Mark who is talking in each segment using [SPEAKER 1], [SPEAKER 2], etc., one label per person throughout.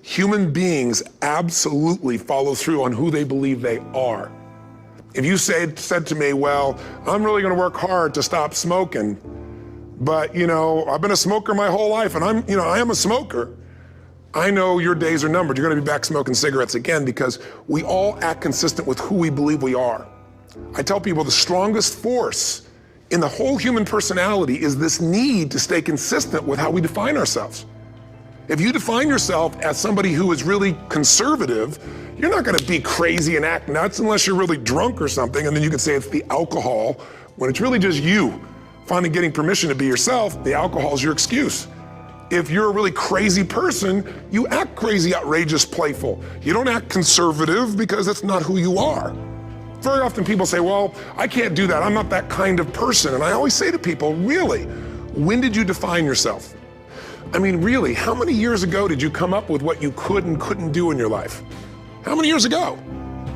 [SPEAKER 1] Human beings absolutely follow through on who they believe they are. If you said to me, well, I'm really gonna work hard to stop smoking, but I've been a smoker my whole life and I am a smoker. I know your days are numbered. You're gonna be back smoking cigarettes again because we all act consistent with who we believe we are. I tell people the strongest force in the whole human personality is this need to stay consistent with how we define ourselves. If you define yourself as somebody who is really conservative, you're not gonna be crazy and act nuts unless you're really drunk or something, and then you can say it's the alcohol, when it's really just you finally getting permission to be yourself. The alcohol is your excuse. If you're a really crazy person, you act crazy, outrageous, playful. You don't act conservative because that's not who you are. Very often people say, well, I can't do that. I'm not that kind of person. And I always say to people, really, when did you define yourself? I mean, really, how many years ago did you come up with what you could and couldn't do in your life? How many years ago?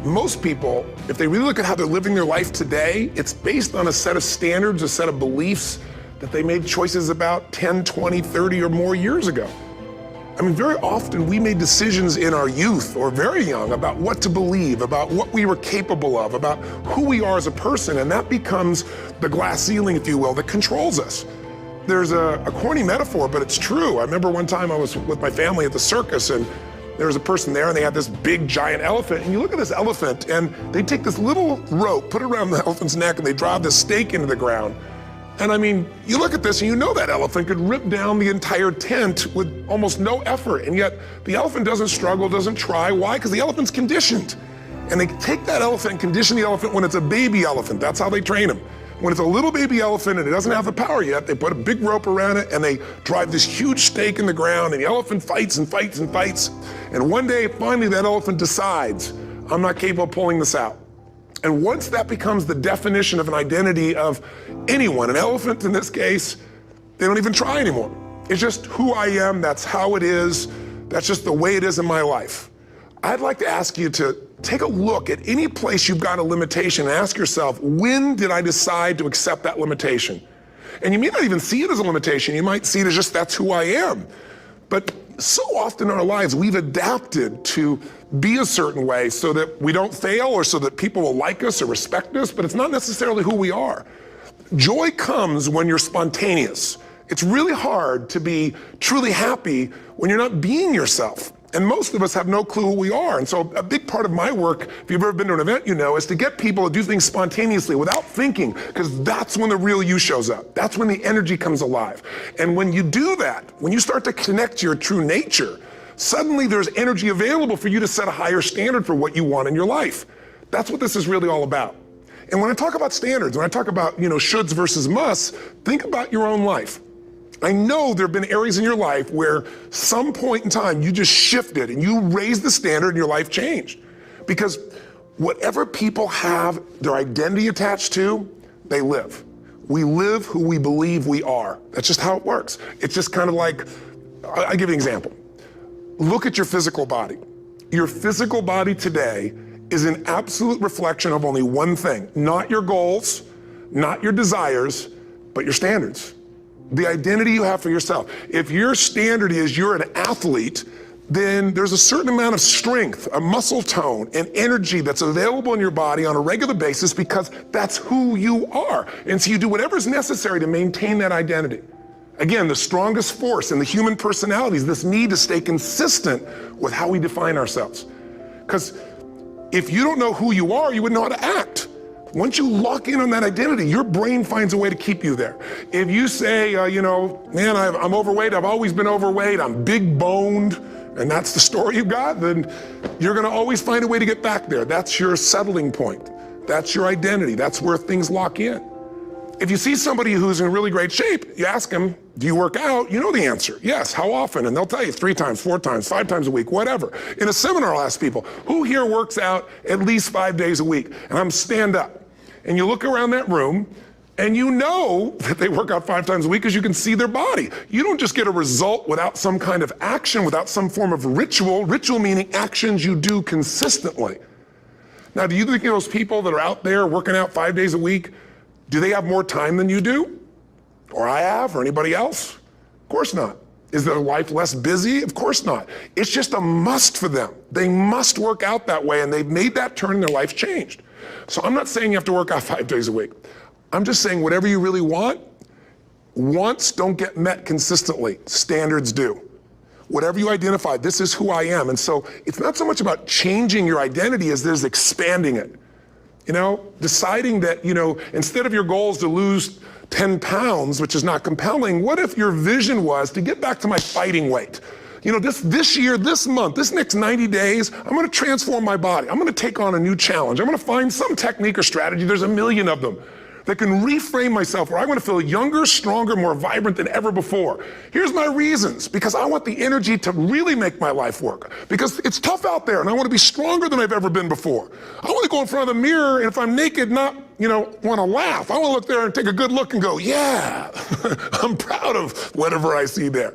[SPEAKER 1] Most people, if they really look at how they're living their life today, it's based on a set of standards, a set of beliefs that they made choices about 10, 20, 30 or more years ago. I mean, very often we made decisions in our youth or very young about what to believe, about what we were capable of, about who we are as a person, and that becomes the glass ceiling, if you will, that controls us. There's a corny metaphor, but it's true. I remember one time I was with my family at the circus and there was a person there and they had this big giant elephant, and you look at this elephant and they take this little rope, put it around the elephant's neck, and they drive this stake into the ground. And I mean, you look at this and you know that elephant could rip down the entire tent with almost no effort, and yet the elephant doesn't struggle, doesn't try. Why? Because the elephant's conditioned. And they take that elephant and condition the elephant when it's a baby elephant. That's how they train them. When it's a little baby elephant and it doesn't have the power yet, they put a big rope around it and they drive this huge stake in the ground, and the elephant fights and fights and fights. And one day, finally, that elephant decides, I'm not capable of pulling this out. And once that becomes the definition of an identity of anyone, an elephant in this case, they don't even try anymore. It's just who I am, that's how it is, that's just the way it is in my life. I'd like to ask you to take a look at any place you've got a limitation and ask yourself, when did I decide to accept that limitation? And you may not even see it as a limitation, you might see it as just that's who I am. But so often in our lives, we've adapted to be a certain way so that we don't fail or so that people will like us or respect us, but it's not necessarily who we are. Joy comes when you're spontaneous. It's really hard to be truly happy when you're not being yourself. And most of us have no clue who we are. And so a big part of my work, if you've ever been to an event, you know, is to get people to do things spontaneously without thinking, because that's when the real you shows up. That's when the energy comes alive. And when you do that, when you start to connect to your true nature, suddenly there's energy available for you to set a higher standard for what you want in your life. That's what this is really all about. And when I talk about standards, when I talk about, shoulds versus musts, think about your own life. I know there have been areas in your life where some point in time you just shifted and you raised the standard and your life changed. Because whatever people have their identity attached to, they live. We live who we believe we are. That's just how it works. It's just kind of like, I'll give you an example. Look at your physical body. Your physical body today is an absolute reflection of only one thing, not your goals, not your desires, but your standards. The identity you have for yourself. If your standard is you're an athlete, then there's a certain amount of strength, a muscle tone, and energy that's available in your body on a regular basis because that's who you are. And so you do whatever's necessary to maintain that identity. Again, the strongest force in the human personality is this need to stay consistent with how we define ourselves. Because if you don't know who you are, you wouldn't know how to act. Once you lock in on that identity, your brain finds a way to keep you there. If you say, man, I'm overweight, I've always been overweight, I'm big boned, and that's the story you got, then you're gonna always find a way to get back there. That's your settling point. That's your identity. That's where things lock in. If you see somebody who's in really great shape, you ask them, do you work out? You know the answer. Yes, how often? And they'll tell you 3 times, 4 times, 5 times a week, whatever. In a seminar, I'll ask people, who here works out at least 5 days a week? And I'm stand up. And you look around that room and you know that they work out 5 times a week because you can see their body. You don't just get a result without some kind of action, without some form of ritual. Ritual meaning actions you do consistently. Now, do you think those people that are out there working out 5 days a week, do they have more time than you do? Or I have, or anybody else? Of course not. Is their life less busy? Of course not. It's just a must for them. They must work out that way, and they've made that turn and their life's changed. So I'm not saying you have to work out 5 days a week. I'm just saying whatever you really want, wants don't get met consistently. Standards do. Whatever you identify, this is who I am. And so it's not so much about changing your identity as it is expanding it. Deciding that, instead of your goal is to lose 10 pounds, which is not compelling, what if your vision was to get back to my fighting weight? This year, this month, this next 90 days, I'm gonna transform my body. I'm gonna take on a new challenge. I'm gonna find some technique or strategy, there's a million of them, that can reframe myself where I want to feel younger, stronger, more vibrant than ever before. Here's my reasons, because I want the energy to really make my life work. Because it's tough out there and I want to be stronger than I've ever been before. I want to go in front of the mirror and if I'm naked, not, want to laugh. I want to look there and take a good look and go, yeah, I'm proud of whatever I see there.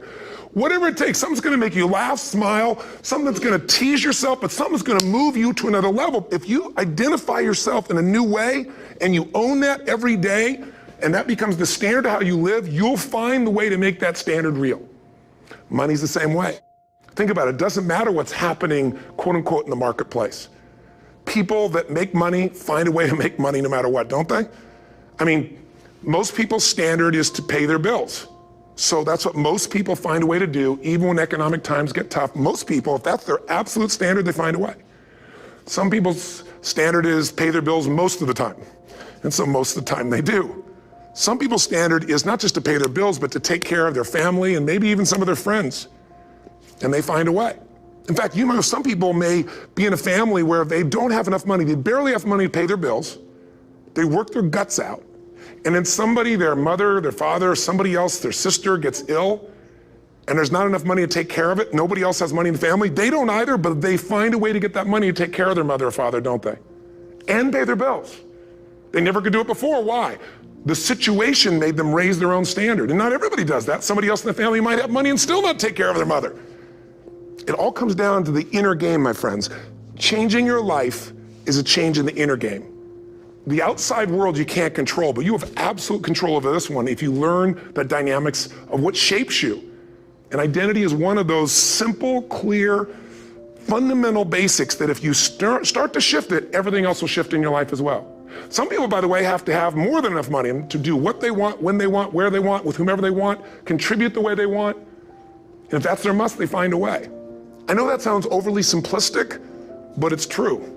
[SPEAKER 1] Whatever it takes, something's gonna make you laugh, smile, something that's gonna tease yourself, but something's gonna move you to another level. If you identify yourself in a new way and you own that every day, and that becomes the standard of how you live, you'll find the way to make that standard real. Money's the same way. Think about it, it doesn't matter what's happening, quote unquote, in the marketplace. People that make money find a way to make money no matter what, don't they? I mean, most people's standard is to pay their bills. So that's what most people find a way to do, even when economic times get tough. Most people, if that's their absolute standard, they find a way. Some people's standard is pay their bills most of the time. And so most of the time they do. Some people's standard is not just to pay their bills, but to take care of their family and maybe even some of their friends. And they find a way. In fact, some people may be in a family where they don't have enough money. They barely have money to pay their bills. They work their guts out. And then somebody, their mother, their father, somebody else, their sister gets ill, and there's not enough money to take care of it. Nobody else has money in the family. They don't either, but they find a way to get that money to take care of their mother or father, don't they? And pay their bills. They never could do it before. Why? The situation made them raise their own standard. And not everybody does that. Somebody else in the family might have money and still not take care of their mother. It all comes down to the inner game, my friends. Changing your life is a change in the inner game. The outside world you can't control, but you have absolute control over this one if you learn the dynamics of what shapes you. And identity is one of those simple, clear, fundamental basics that if you start to shift it, everything else will shift in your life as well. Some people, by the way, have to have more than enough money to do what they want, when they want, where they want, with whomever they want, contribute the way they want. And if that's their must, they find a way. I know that sounds overly simplistic, but it's true.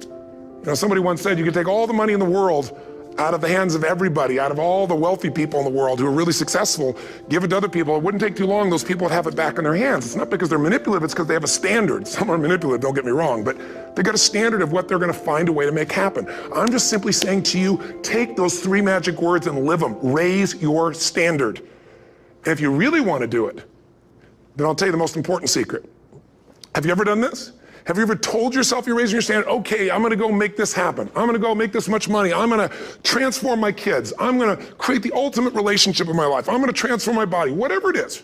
[SPEAKER 1] Somebody once said you could take all the money in the world out of the hands of everybody, out of all the wealthy people in the world who are really successful, give it to other people. It wouldn't take too long, those people would have it back in their hands. It's not because they're manipulative, it's because they have a standard. Some are manipulative, don't get me wrong, but they got a standard of what they're gonna find a way to make happen. I'm just simply saying to you, take those 3 magic words and live them. Raise your standard. And if you really wanna do it, then I'll tell you the most important secret. Have you ever done this? Have you ever told yourself you're raising your standard? Okay, I'm gonna go make this happen. I'm gonna go make this much money. I'm gonna transform my kids. I'm gonna create the ultimate relationship in my life. I'm gonna transform my body, whatever it is.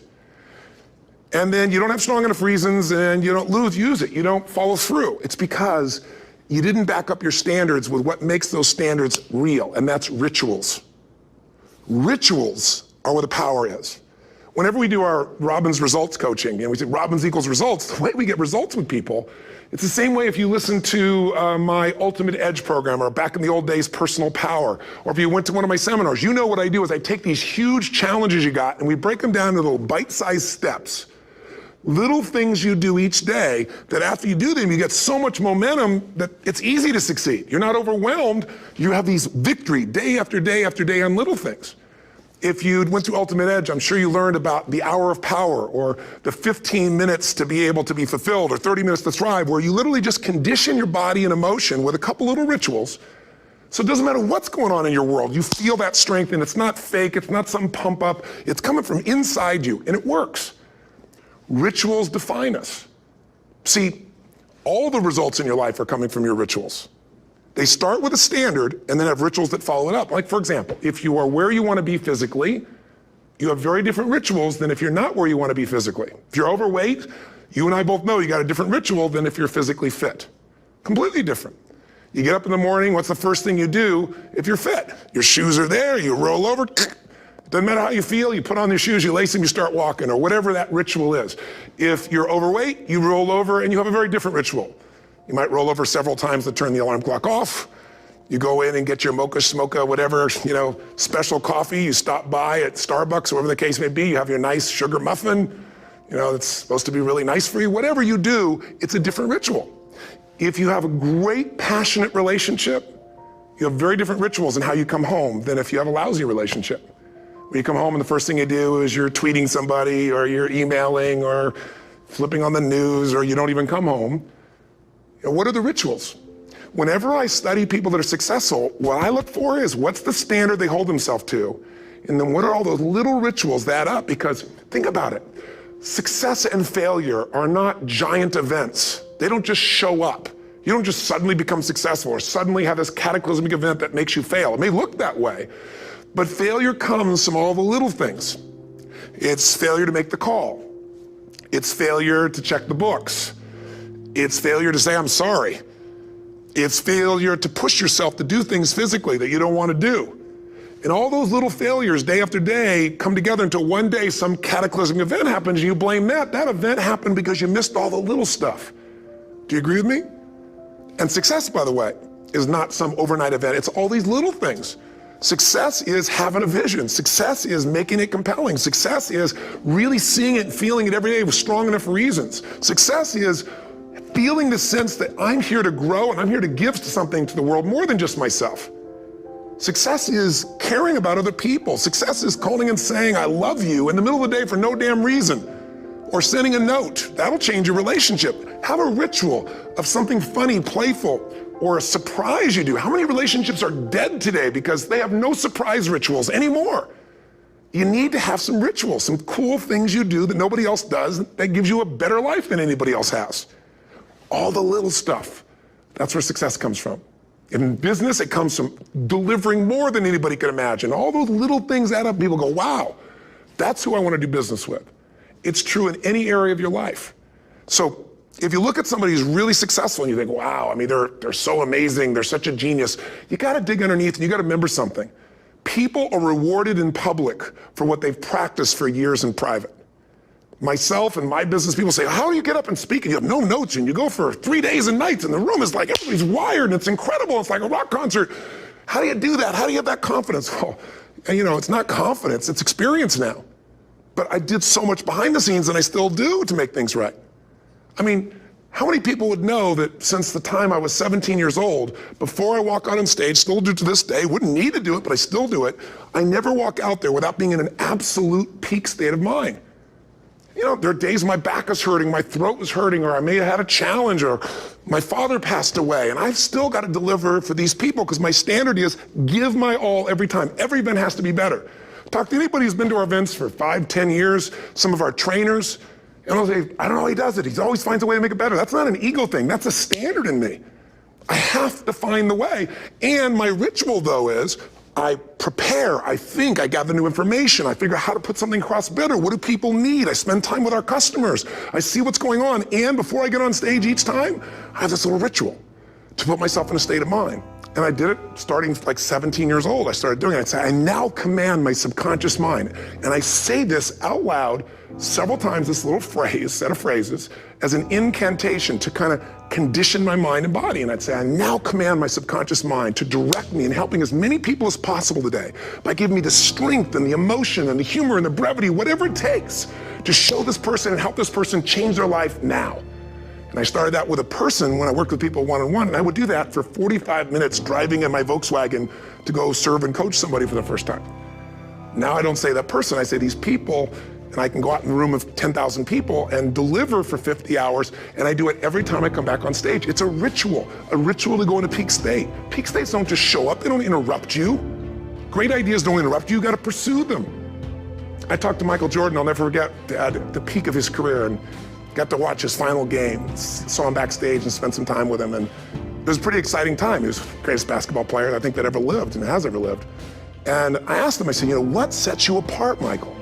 [SPEAKER 1] And then you don't have strong enough reasons and you don't use it. You don't follow through. It's because you didn't back up your standards with what makes those standards real, and that's rituals. Rituals are where the power is. Whenever we do our Robbins results coaching, and we say Robbins equals results, the way we get results with people, it's the same way if you listen to my Ultimate Edge program, or back in the old days, Personal Power, or if you went to one of my seminars. You know what I do is I take these huge challenges you got and we break them down into little bite-sized steps. Little things you do each day that after you do them, you get so much momentum that it's easy to succeed. You're not overwhelmed. You have these victory day after day after day on little things. If you went through Ultimate Edge, I'm sure you learned about the hour of power, or the 15 minutes to be able to be fulfilled, or 30 minutes to thrive, where you literally just condition your body and emotion with a couple little rituals. So it doesn't matter what's going on in your world, you feel that strength, and it's not fake, it's not some pump up, it's coming from inside you, and it works. Rituals define us. See, all the results in your life are coming from your rituals. They start with a standard and then have rituals that follow it up. Like, for example, if you are where you want to be physically, you have very different rituals than if you're not where you want to be physically. If you're overweight, you and I both know you got a different ritual than if you're physically fit. Completely different. You get up in the morning, what's the first thing you do if you're fit? Your shoes are there, you roll over, Doesn't matter how you feel, you put on your shoes, you lace them, you start walking, or whatever that ritual is. If you're overweight, you roll over and you have a very different ritual. You might roll over several times to turn the alarm clock off. You go in and get your mocha, smocha, whatever, special coffee. You stop by at Starbucks, whatever the case may be. You have your nice sugar muffin. It's supposed to be really nice for you. Whatever you do, it's a different ritual. If you have a great, passionate relationship, you have very different rituals in how you come home than if you have a lousy relationship. When you come home and the first thing you do is you're tweeting somebody, or you're emailing, or flipping on the news, or you don't even come home. What are the rituals? Whenever I study people that are successful, what I look for is what's the standard they hold themselves to, and then what are all those little rituals that add up? Because think about it, success and failure are not giant events. They don't just show up. You don't just suddenly become successful or suddenly have this cataclysmic event that makes you fail. It may look that way, but failure comes from all the little things. It's failure to make the call. It's failure to check the books. It's failure to say, I'm sorry. It's failure to push yourself to do things physically that you don't want to do. And all those little failures day after day come together until one day some cataclysmic event happens and you blame that. That event happened because you missed all the little stuff. Do you agree with me? And success, by the way, is not some overnight event. It's all these little things. Success is having a vision. Success is making it compelling. Success is really seeing it and feeling it every day with strong enough reasons. Success is feeling the sense that I'm here to grow and I'm here to give something to the world more than just myself. Success is caring about other people. Success is calling and saying, I love you in the middle of the day for no damn reason. Or sending a note. That'll change your relationship. Have a ritual of something funny, playful, or a surprise you do. How many relationships are dead today because they have no surprise rituals anymore? You need to have some rituals, some cool things you do that nobody else does that gives you a better life than anybody else has. All the little stuff. That's where success comes from. In business, it comes from delivering more than anybody could imagine. All those little things add up. People go, wow, that's who I want to do business with. It's true in any area of your life. So if you look at somebody who's really successful and you think, wow, they're so amazing, they're such a genius, you got to dig underneath and you got to remember something. People are rewarded in public for what they've practiced for years in private. Myself and my business people say, how do you get up and speak? And you have no notes and you go for 3 days and nights and the room is like, everybody's wired and it's incredible. It's like a rock concert. How do you do that? How do you have that confidence? Oh, it's not confidence, it's experience now. But I did so much behind the scenes and I still do to make things right. How many people would know that since the time I was 17 years old, before I walk out on stage, still do to this day, wouldn't need to do it, but I still do it, I never walk out there without being in an absolute peak state of mind. There are days my back is hurting, my throat was hurting, or I may have had a challenge, or my father passed away, and I've still got to deliver for these people because my standard is give my all every time. Every event has to be better. Talk to anybody who's been to our events for 5, 10 years, some of our trainers, and I'll say, I don't know how he does it. He always finds a way to make it better. That's not an ego thing. That's a standard in me. I have to find the way. And my ritual, though, is I prepare, I think, I gather new information, I figure out how to put something across better. What do people need? I spend time with our customers. I see what's going on. And before I get on stage each time, I have this little ritual to put myself in a state of mind. And I did it starting like 17 years old. I started doing it. I'd say, I now command my subconscious mind. And I say this out loud several times, this little phrase, set of phrases, as an incantation to kind of condition my mind and body. And I'd say, I now command my subconscious mind to direct me in helping as many people as possible today by giving me the strength and the emotion and the humor and the brevity, whatever it takes to show this person and help this person change their life now. And I started that with a person when I worked with people one-on-one, and I would do that for 45 minutes driving in my Volkswagen to go serve and coach somebody for the first time. Now I don't say that person, I say these people, and I can go out in a room of 10,000 people and deliver for 50 hours, and I do it every time I come back on stage. It's a ritual to go into peak state. Peak states don't just show up, they don't interrupt you. Great ideas don't interrupt you, you gotta pursue them. I talked to Michael Jordan, I'll never forget, at the peak of his career, and got to watch his final game, saw him backstage and spent some time with him, and it was a pretty exciting time. He was the greatest basketball player I think that ever lived and has ever lived. And I asked him, I said, what sets you apart, Michael?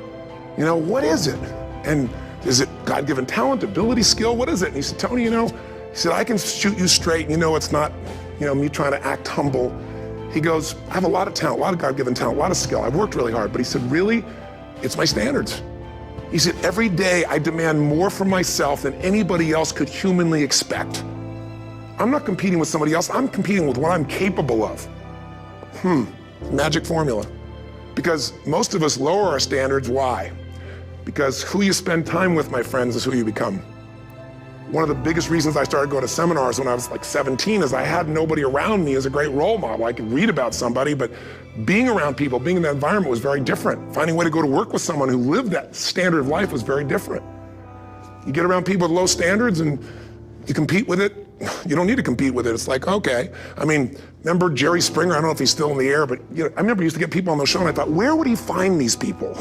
[SPEAKER 1] What is it? And is it God-given talent, ability, skill? What is it? And he said, Tony, he said, I can shoot you straight. It's not, me trying to act humble. He goes, I have a lot of talent, a lot of God-given talent, a lot of skill. I've worked really hard. But he said, really, it's my standards. He said, every day I demand more from myself than anybody else could humanly expect. I'm not competing with somebody else. I'm competing with what I'm capable of. Magic formula. Because most of us lower our standards. Why? Because who you spend time with, my friends, is who you become. One of the biggest reasons I started going to seminars when I was like 17 is I had nobody around me as a great role model. I could read about somebody, but being around people, being in that environment was very different. Finding a way to go to work with someone who lived that standard of life was very different. You get around people with low standards and you compete with it. You don't need to compete with it. It's like, okay. I mean, remember Jerry Springer? I don't know if he's still in the air, but I remember he used to get people on the show and I thought, where would he find these people?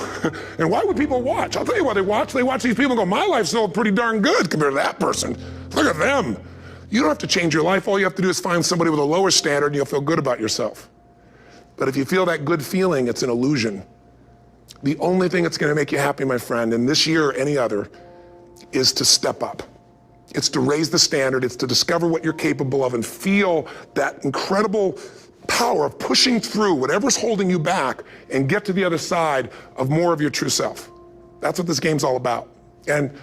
[SPEAKER 1] And why would people watch? I'll tell you why they watch. They watch these people and go, my life's still pretty darn good compared to that person. Look at them. You don't have to change your life. All you have to do is find somebody with a lower standard and you'll feel good about yourself. But if you feel that good feeling, it's an illusion. The only thing that's going to make you happy, my friend, in this year or any other, is to step up. It's to raise the standard. It's to discover what you're capable of and feel that incredible power of pushing through whatever's holding you back and get to the other side of more of your true self. That's what this game's all about. And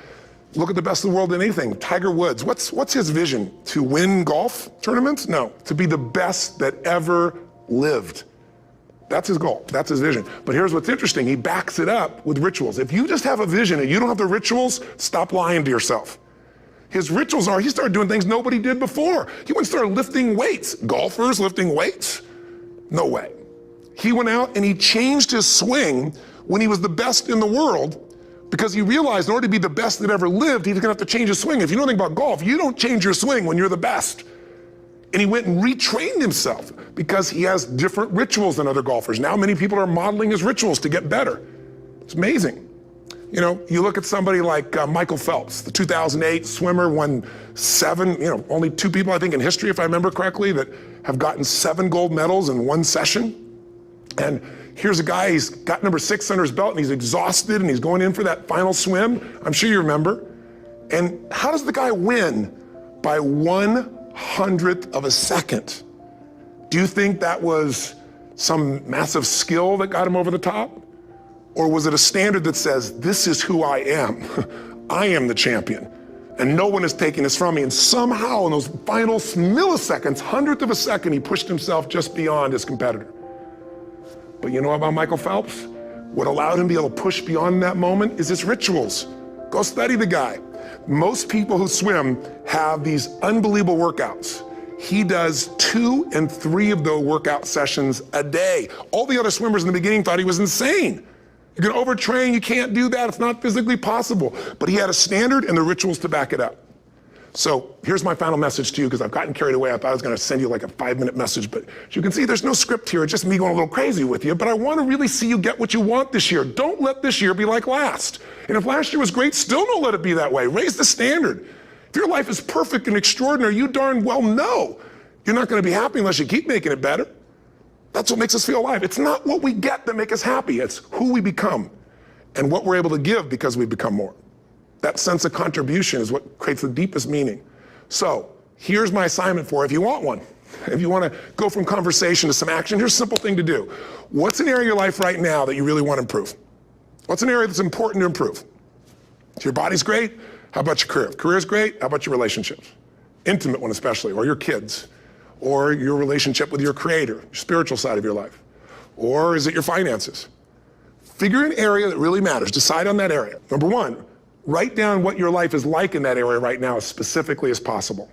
[SPEAKER 1] look at the best of the world in anything. Tiger Woods, what's his vision? To win golf tournaments? No, to be the best that ever lived. That's his goal, that's his vision. But here's what's interesting, he backs it up with rituals. If you just have a vision and you don't have the rituals, stop lying to yourself. His rituals are, he started doing things nobody did before. He went and started lifting weights. Golfers lifting weights? No way. He went out and he changed his swing when he was the best in the world because he realized in order to be the best that ever lived, he was gonna have to change his swing. If you know anything about golf, you don't change your swing when you're the best. And he went and retrained himself because he has different rituals than other golfers. Now many people are modeling his rituals to get better. It's amazing. You know, you look at somebody like Michael Phelps, the 2008 swimmer, won 7, only 2 people I think in history, if I remember correctly, that have gotten 7 gold medals in one session. And here's a guy, he's got number 6 under his belt and he's exhausted and he's going in for that final swim. I'm sure you remember. And how does the guy win? By 1/100th of a second. Do you think that was some massive skill that got him over the top? Or was it a standard that says, this is who I am. I am the champion. And no one is taking this from me. And somehow in those final milliseconds, 100th of a second, he pushed himself just beyond his competitor. But you know about Michael Phelps? What allowed him to be able to push beyond that moment is his rituals. Go study the guy. Most people who swim have these unbelievable workouts. He does 2 and 3 of those workout sessions a day. All the other swimmers in the beginning thought he was insane. You're gonna overtrain, you can't do that, it's not physically possible. But he had a standard and the rituals to back it up. So here's my final message to you, because I've gotten carried away. I thought I was gonna send you like a 5-minute message, but as you can see, there's no script here, it's just me going a little crazy with you, but I wanna really see you get what you want this year. Don't let this year be like last. And if last year was great, still don't let it be that way. Raise the standard. If your life is perfect and extraordinary, you darn well know you're not gonna be happy unless you keep making it better. That's what makes us feel alive. It's not what we get that make us happy, it's who we become and what we're able to give because we become more. That sense of contribution is what creates the deepest meaning. So here's my assignment for you if you want one. If you want to go from conversation to some action, here's a simple thing to do. What's an area of your life right now that you really want to improve? What's an area that's important to improve? If your body's great, how about your career? If career's great, how about your relationships? Intimate one especially, or your kids, or your relationship with your creator, your spiritual side of your life. Or is it your finances? Figure an area that really matters. Decide on that area. Number 1, write down what your life is like in that area right now as specifically as possible.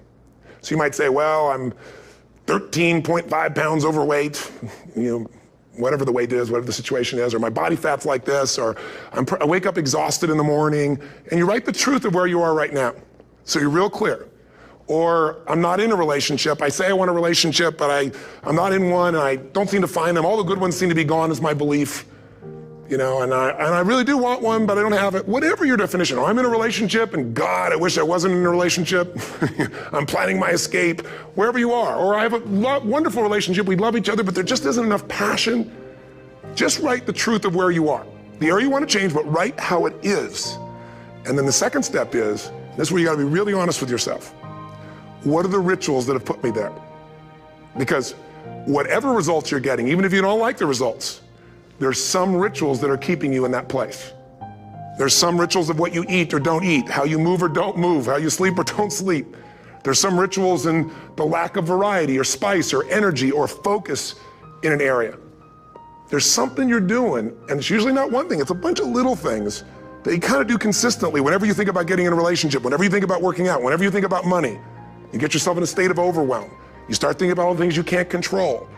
[SPEAKER 1] So you might say, well, I'm 13.5 pounds overweight, whatever the weight is, whatever the situation is, or my body fat's like this, or I wake up exhausted in the morning, and you write the truth of where you are right now. So you're real clear. Or I'm not in a relationship. I say I want a relationship, but I'm not in one, and I don't seem to find them. All the good ones seem to be gone is my belief. And I really do want one, but I don't have it. Whatever your definition. Or I'm in a relationship, and God, I wish I wasn't in a relationship. I'm planning my escape, wherever you are. Or I have a wonderful relationship, we love each other, but there just isn't enough passion. Just write the truth of where you are. The area you want to change, but write how it is. And then the second step is, this is where you got to be really honest with yourself. What are the rituals that have put me there? Because whatever results you're getting, even if you don't like the results, there's some rituals that are keeping you in that place. There's some rituals of what you eat or don't eat, how you move or don't move, how you sleep or don't sleep. There's some rituals in the lack of variety or spice or energy or focus in an area. There's something you're doing, and it's usually not one thing, it's a bunch of little things that you kind of do consistently whenever you think about getting in a relationship, whenever you think about working out, whenever you think about money. You get yourself in a state of overwhelm. You start thinking about all the things you can't control.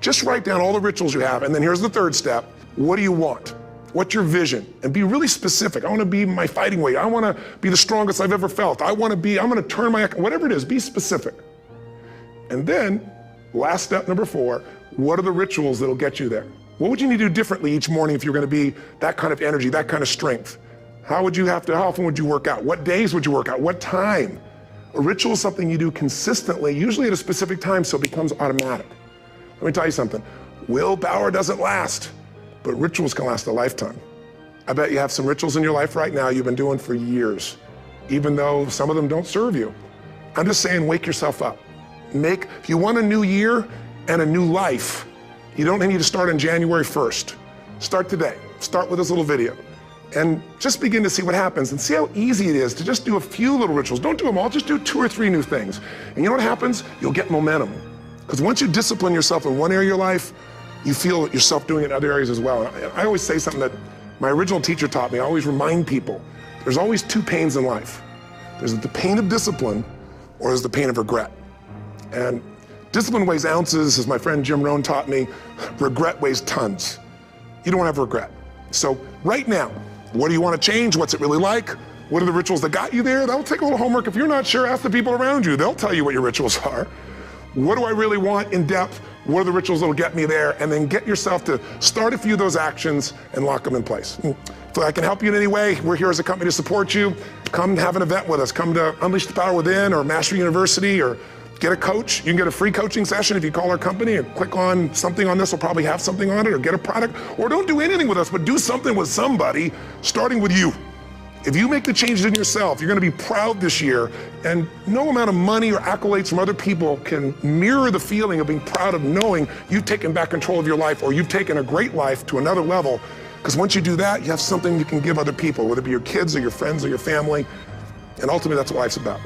[SPEAKER 1] Just write down all the rituals you have, and then here's the third step. What do you want? What's your vision? And be really specific. I want to be my fighting weight. I want to be the strongest I've ever felt. I'm going to turn whatever it is, be specific. And then, last step number 4, what are the rituals that'll get you there? What would you need to do differently each morning if you're going to be that kind of energy, that kind of strength? How often would you work out? What days would you work out? What time? A ritual is something you do consistently, usually at a specific time, so it becomes automatic. Let me tell you something. Willpower doesn't last, but rituals can last a lifetime. I bet you have some rituals in your life right now you've been doing for years, even though some of them don't serve you. I'm just saying, wake yourself up. If you want a new year and a new life, you don't need to start on January 1st. Start today. Start with this little video. And just begin to see what happens and see how easy it is to just do a few little rituals. Don't do them all, just do 2 or 3 new things. And you know what happens? You'll get momentum. Because once you discipline yourself in one area of your life, you feel yourself doing it in other areas as well. And I always say something that my original teacher taught me. I always remind people, there's always 2 pains in life. There's the pain of discipline, or there's the pain of regret. And discipline weighs ounces, as my friend Jim Rohn taught me. Regret weighs tons. You don't have regret. So right now, what do you want to change? What's it really like? What are the rituals that got you there? That'll take a little homework. If you're not sure, ask the people around you. They'll tell you what your rituals are. What do I really want in depth? What are the rituals that'll get me there? And then get yourself to start a few of those actions and lock them in place. If I can help you in any way, we're here as a company to support you. Come have an event with us. Come to Unleash the Power Within or Mastery University, or get a coach. You can get a free coaching session if you call our company and click on something on this. Will probably have something on it, or get a product. Or don't do anything with us, but do something with somebody, starting with you. If you make the changes in yourself, you're going to be proud this year, and no amount of money or accolades from other people can mirror the feeling of being proud of knowing you've taken back control of your life, or you've taken a great life to another level. Because once you do that, you have something you can give other people, whether it be your kids or your friends or your family, and ultimately that's what life's about.